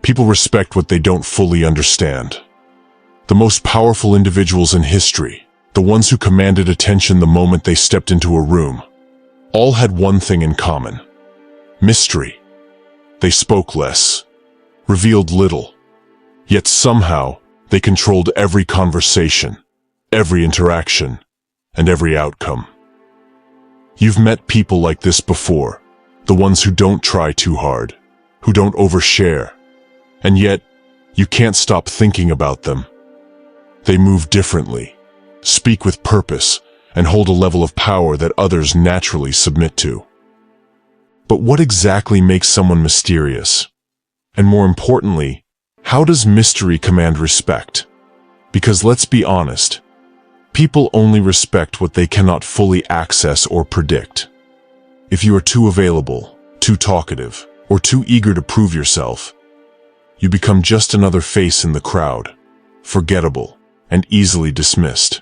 People respect what they don't fully understand. The most powerful individuals in history, the ones who commanded attention the moment they stepped into a room, all had one thing in common: mystery. They spoke less, revealed little, yet somehow they controlled every conversation, every interaction, and every outcome. You've met people like this before, the ones who don't try too hard, who don't overshare, and yet you can't stop thinking about them. They move differently, speak with purpose, and hold a level of power that others naturally submit to. But what exactly makes someone mysterious? And more importantly, how does mystery command respect? Because let's be honest, people only respect what they cannot fully access or predict. If you are too available, too talkative, or too eager to prove yourself, you become just another face in the crowd, forgettable, and easily dismissed.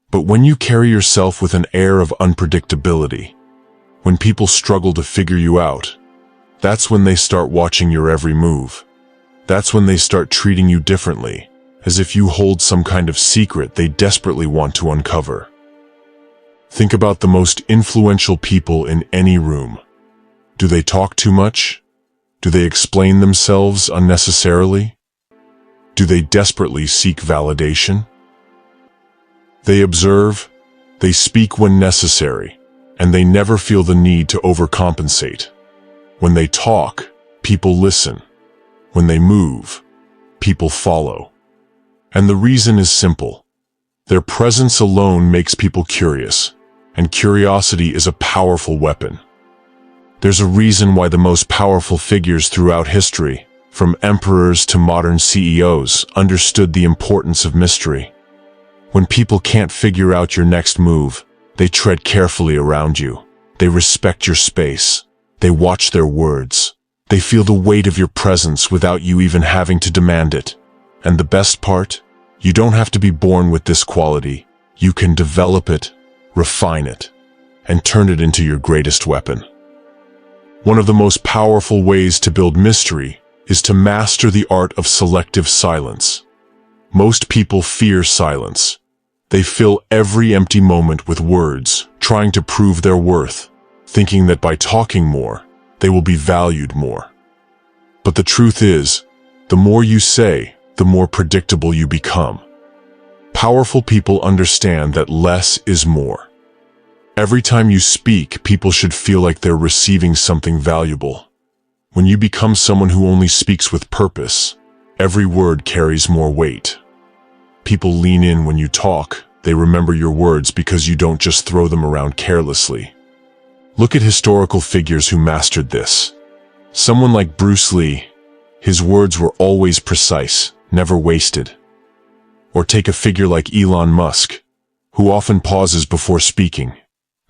But when you carry yourself with an air of unpredictability, when people struggle to figure you out, that's when they start watching your every move. That's when they start treating you differently, as if you hold some kind of secret they desperately want to uncover. Think about the most influential people in any room. Do they talk too much? Do they explain themselves unnecessarily? Do they desperately seek validation? They observe, they speak when necessary, and they never feel the need to overcompensate. When they talk, people listen. When they move, people follow. And the reason is simple. Their presence alone makes people curious, and curiosity is a powerful weapon. There's a reason why the most powerful figures throughout history, from emperors to modern CEOs, understood the importance of mystery. When people can't figure out your next move, they tread carefully around you. They respect your space. They watch their words. They feel the weight of your presence without you even having to demand it. And the best part? You don't have to be born with this quality. You can develop it, refine it, and turn it into your greatest weapon. One of the most powerful ways to build mystery is to master the art of selective silence. Most people fear silence. They fill every empty moment with words, trying to prove their worth, thinking that by talking more, they will be valued more. But the truth is, the more you say, the more predictable you become. Powerful people understand that less is more. Every time you speak, people should feel like they're receiving something valuable. When you become someone who only speaks with purpose, every word carries more weight. People lean in when you talk. They remember your words because you don't just throw them around carelessly. Look at historical figures who mastered this. Someone like Bruce Lee, his words were always precise, never wasted. Or take a figure like Elon Musk, who often pauses before speaking,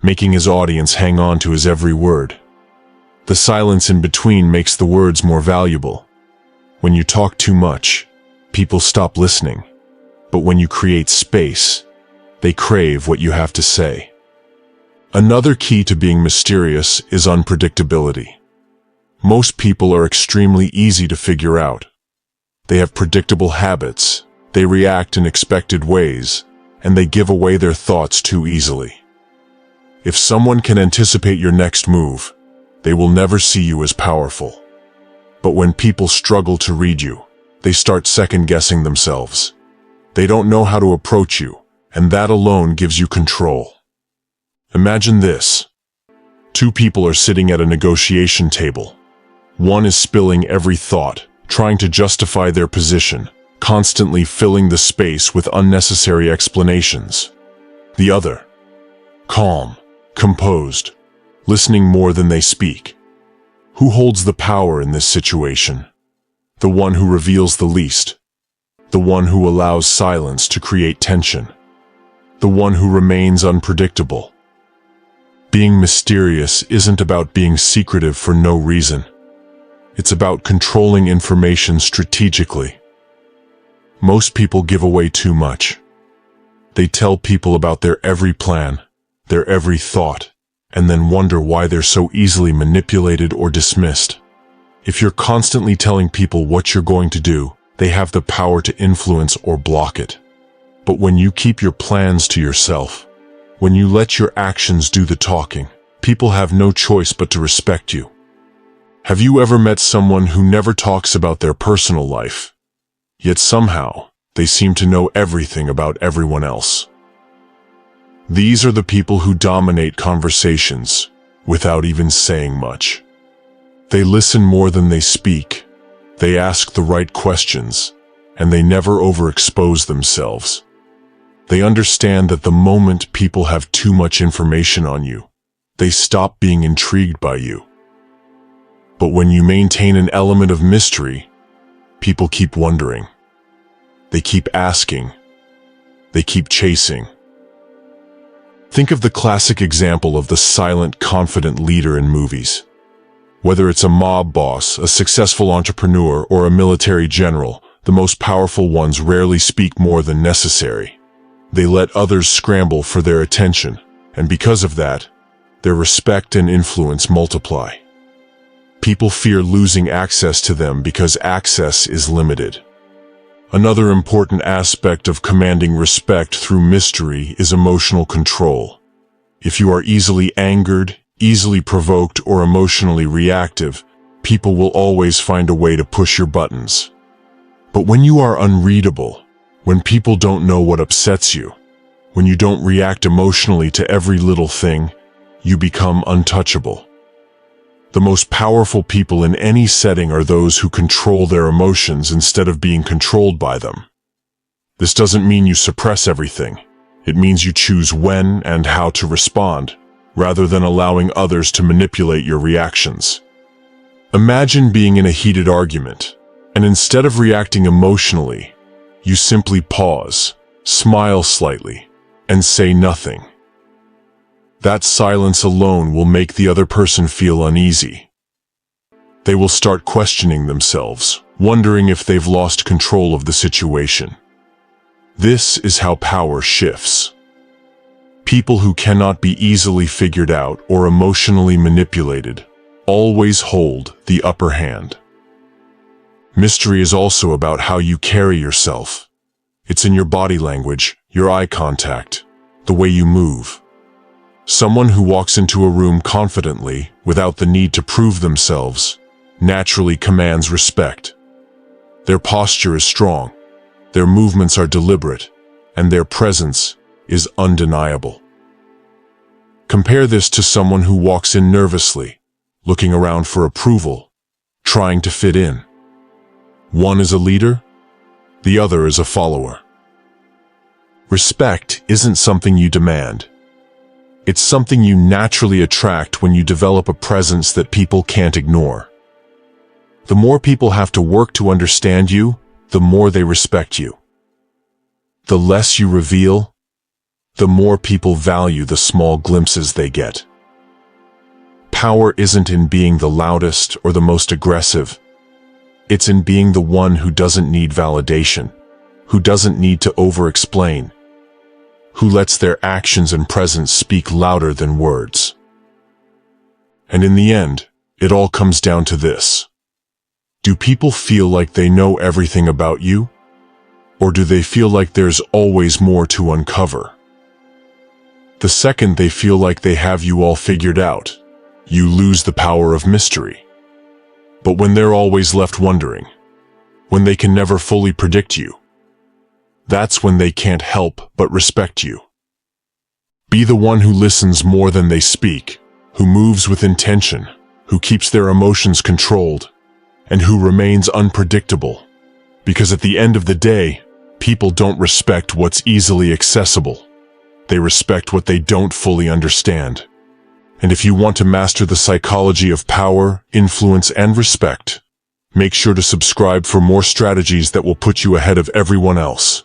making his audience hang on to his every word. The silence in between makes the words more valuable. When you talk too much, people stop listening. But when you create space, they crave what you have to say. Another key to being mysterious is unpredictability. Most people are extremely easy to figure out. They have predictable habits, they react in expected ways, and they give away their thoughts too easily. If someone can anticipate your next move, they will never see you as powerful. But when people struggle to read you, they start second-guessing themselves. They don't know how to approach you, and that alone gives you control. Imagine this. Two people are sitting at a negotiation table. One is spilling every thought, trying to justify their position, constantly filling the space with unnecessary explanations. The other, calm, composed, listening more than they speak. Who holds the power in this situation? The one who reveals the least. The one who allows silence to create tension. The one who remains unpredictable. Being mysterious isn't about being secretive for no reason. It's about controlling information strategically. Most people give away too much. They tell people about their every plan, their every thought, and then wonder why they're so easily manipulated or dismissed. If you're constantly telling people what you're going to do, they have the power to influence or block it. But when you keep your plans to yourself, when you let your actions do the talking, people have no choice but to respect you. Have you ever met someone who never talks about their personal life, yet somehow they seem to know everything about everyone else? These are the people who dominate conversations without even saying much. They listen more than they speak, they ask the right questions, and they never overexpose themselves. They understand that the moment people have too much information on you, they stop being intrigued by you. But when you maintain an element of mystery, people keep wondering. They keep asking. They keep chasing. Think of the classic example of the silent, confident leader in movies. Whether it's a mob boss, a successful entrepreneur, or a military general, the most powerful ones rarely speak more than necessary. They let others scramble for their attention, and because of that, their respect and influence multiply. People fear losing access to them because access is limited. Another important aspect of commanding respect through mystery is emotional control. If you are easily angered, easily provoked, or emotionally reactive, people will always find a way to push your buttons. But when you are unreadable, when people don't know what upsets you, when you don't react emotionally to every little thing, you become untouchable. The most powerful people in any setting are those who control their emotions instead of being controlled by them. This doesn't mean you suppress everything. It means you choose when and how to respond, rather than allowing others to manipulate your reactions. Imagine being in a heated argument, and instead of reacting emotionally, you simply pause, smile slightly, and say nothing. That silence alone will make the other person feel uneasy. They will start questioning themselves, wondering if they've lost control of the situation. This is how power shifts. People who cannot be easily figured out or emotionally manipulated always hold the upper hand. Mystery is also about how you carry yourself. It's in your body language, your eye contact, the way you move. Someone who walks into a room confidently, without the need to prove themselves, naturally commands respect. Their posture is strong, their movements are deliberate, and their presence is undeniable. Compare this to someone who walks in nervously, looking around for approval, trying to fit in. One is a leader, the other is a follower. Respect isn't something you demand. It's something you naturally attract when you develop a presence that people can't ignore. The more people have to work to understand you, the more they respect you. The less you reveal, the more people value the small glimpses they get. Power isn't in being the loudest or the most aggressive. It's in being the one who doesn't need validation, who doesn't need to over-explain, who lets their actions and presence speak louder than words. And in the end, it all comes down to this. Do people feel like they know everything about you? Or do they feel like there's always more to uncover? The second they feel like they have you all figured out, you lose the power of mystery. But when they're always left wondering, when they can never fully predict you, that's when they can't help but respect you. Be the one who listens more than they speak, who moves with intention, who keeps their emotions controlled, and who remains unpredictable. Because at the end of the day, people don't respect what's easily accessible. They respect what they don't fully understand. And if you want to master the psychology of power, influence, and respect, make sure to subscribe for more strategies that will put you ahead of everyone else.